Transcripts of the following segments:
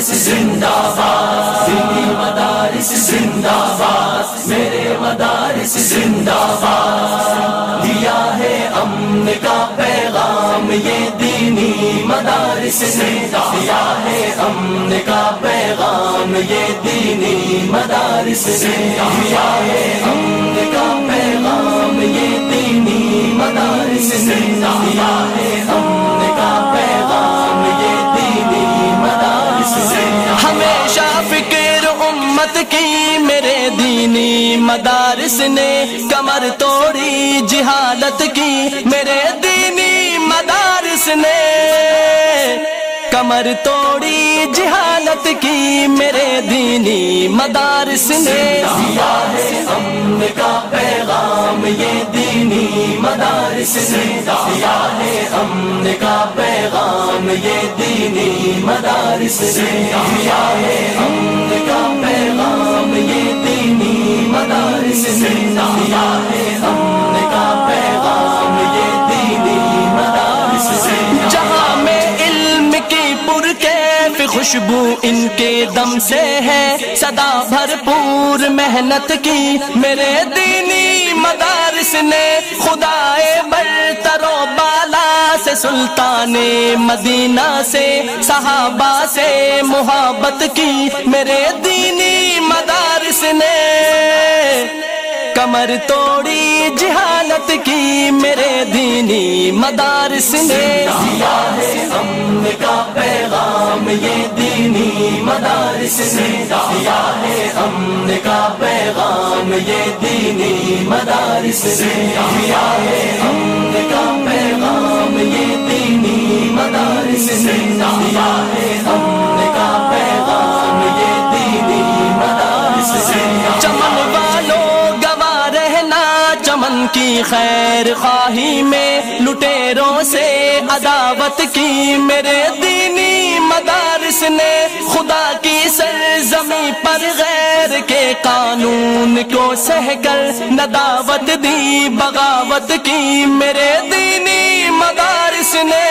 مدارس زندہ باد، دینی مدارس زندہ باد، میرے مدارس زندہ باد، دیا ہے امن کا پیغام یہ دینی مدارس نے، دیا ہے امن کا پیغام یہ دینی مدارس نے، دیا ہے امن کا پیغام یہ دینی مدارس نے، دیا ہے امن کا پیغام یہ دینی مدارس نے۔ ہمیشہ فکر امت کی میرے دینی مدارس نے، کمر توڑی جہالت کی میرے دینی مدارس نے، کمر توڑی جہالت کی میرے دینی مدارس نے، دیا ہے امن کا پیغام یہ دینی مدارس نے، دیا ہے امن کا پیغام یہ دینی مدارس نے، دیا ہے امن کا پیغام یہ دینی مدارس نے، دیا ہے امن کا پیغام یہ دینی مدارس نے۔ جہاں میں علم کی پرکیف خوشبو ان کے دم سے ہے، صدا بھرپور محنت کی میرے دینی مدارس نے، خدائے برتر و بالا سے سلطان مدینہ سے صحابہ سے محبت کی میرے دینی مدارس نے، کمر توڑی جہالت کی میرے دینی مدارس نے، دیا ہے امن کا پیغام یہ دینی مدارس نے، دیا ہے امن کا پیغام یہ دینی مدارس نے، دیا ہے امن کا پیغام یہ دینی مدارس نے، دیا ہے امن کا پیغام یہ دینی مدارس نے۔ چمن والوں چمن کی خیر خواہی میں لٹیروں سے عداوت کی میرے دینی مدارس نے، خدا کی سرزمین پر غیر کے قانون کو سہ کر نداوت دی بغاوت کی میرے دینی مدارس نے،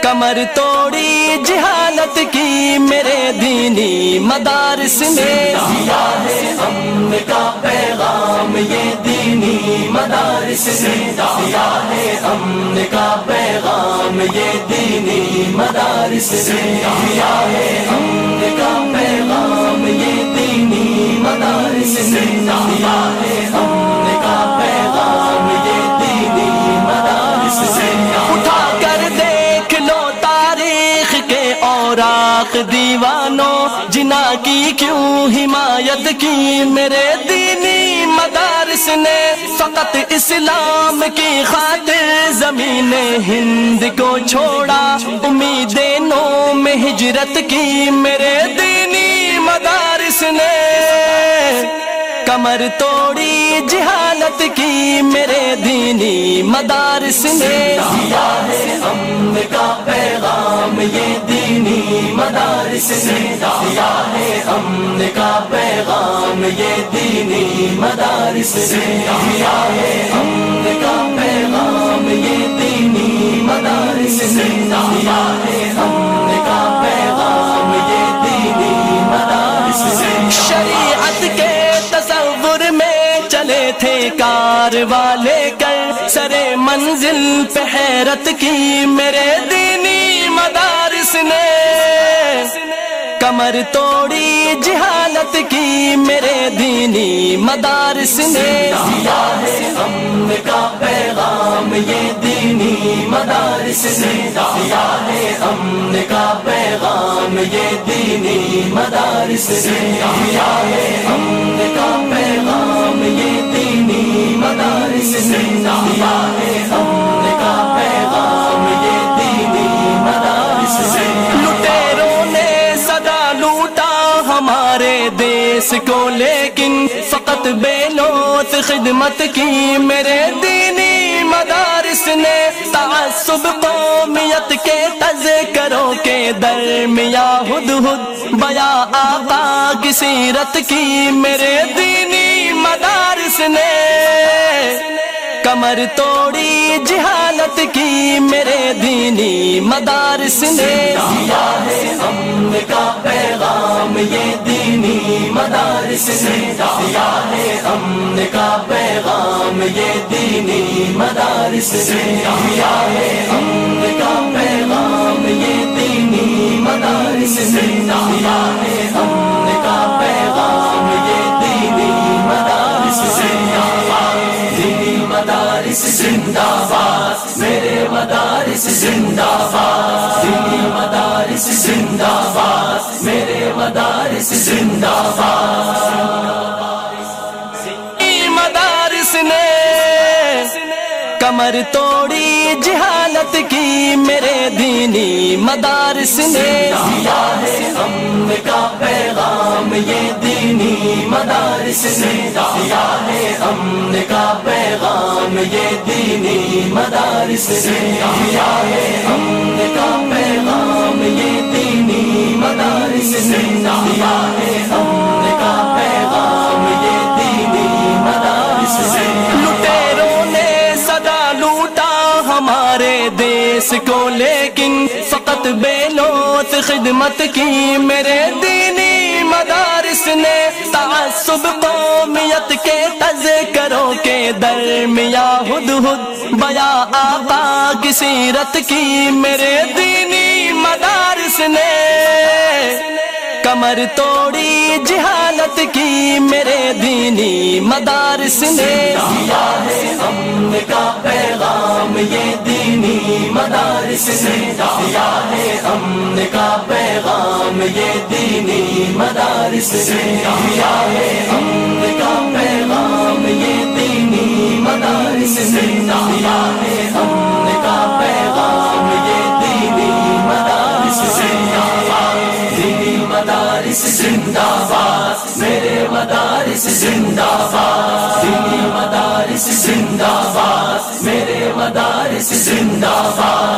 کمر توڑی جہالت کی میرے دینی مدارس نے، دیا ہے امن کا پیغام یہ دینی مدارس نے، دیا ہے امن کا پیغام یہ دینی مدارس نے، دیا ہے امن کا پیغام یہ دینی مدارس نے، دیا ہے امن کا پیغام یہ دینی مدارس نے۔ اٹھا کر دیکھ لو تاریخ کے اوراق دیوانوں، جنا کی کیوں حمایت کی میرے دینی مدارس نے، فقط اسلام کی خاطر زمین ہند کو چھوڑا، امیدیں نو میں ہجرت کی میرے دینی مدارس نے، کمر توڑی جہالت کی میرے دینی مدارس نے، دیا ہے امن کا پیغام یہ دینی مدارس نے، دیا ہے امن کا پیغام یہ دینی مدارس نے، دیا ہے امن کا پیغام یہ دینی مدارس نے، دیا ہے امن کا پیغام یہ دینی مدارس نے۔ شریعت کے تصور میں چلے تھے کار والے کر سرے منزل پہ حیرت کی میرے دینی مدارس نے، کمر توڑی جہالت کی میرے دینی مدارس نے، دیا ہے امن کا پیغام یہ دینی مدارس نے، دیا ہے امن کا پیغام یہ دینی مدارس نے، دیا ہے امن کا پیغام یہ دینی مدارس نے، دیا ہے امن کا پیغام یہ دینی مدارس نے۔ لٹیروں نے صدا لوٹا ہمارے دیس کو، لیکن فقط بے لوث خدمت کی میرے دینی مدارس نے، تعصب قومیت کے تذکروں کے درمیان ہدہد بیاں آقا کی سیرت کی میرے دینی مدارس نے، کمر توڑی جہالت کی میرے دینی مدارس نے، دیا ہے امن مدارس نے دیا ہے امن کا پیغام یہ دینی مدارس نے دیا ہے امن کا پیغام یہ دینی مدارس نے دیا ہے امن کا پیغام یہ دینی مدارس نے دینی مدارس زندہ باد میرے مدارس زندہ باد دینی مدارس زندہ باد میرے مدارس زندہ باد مدارس نے کمر توڑی جہالت کی میرے دینی مدارس نے دیا ہے امن کا پیغام یہ دینی مدارس نے دیا ہے امن کا پیغام یہ دینی مدارس نے دیا ہے امن کا پیغام یہ دینی مدارس نے دیا ہے امن کا پیغام یہ دینی مدارس نے لٹیروں نے سدا لوٹا ہمارے دیس کو لیکن فقط بے لوث خدمت کی میرے دینی مدارس نے تعصب قومیت کے تذکروں کے درمیاں ہدہد بیاں آقا کی سیرت کی میرے دینی مدارس نے کمر توڑی جہالت کی میرے دینی مدارس نے دیا ہے امن کا پیغام یہ دینی مدارس نے دیا ہے امن کا پیغام یہ دینی مدارس نے دیا ہے امن کا پیغام یہ دینی مدارس نے دیا ہے امن کا پیغام یہ دینی مدارس نے دینی مدارس زندہ باد میرے مدارس زندہ باد دینی مدارس زندہ باد میرے مدارس زندہ باد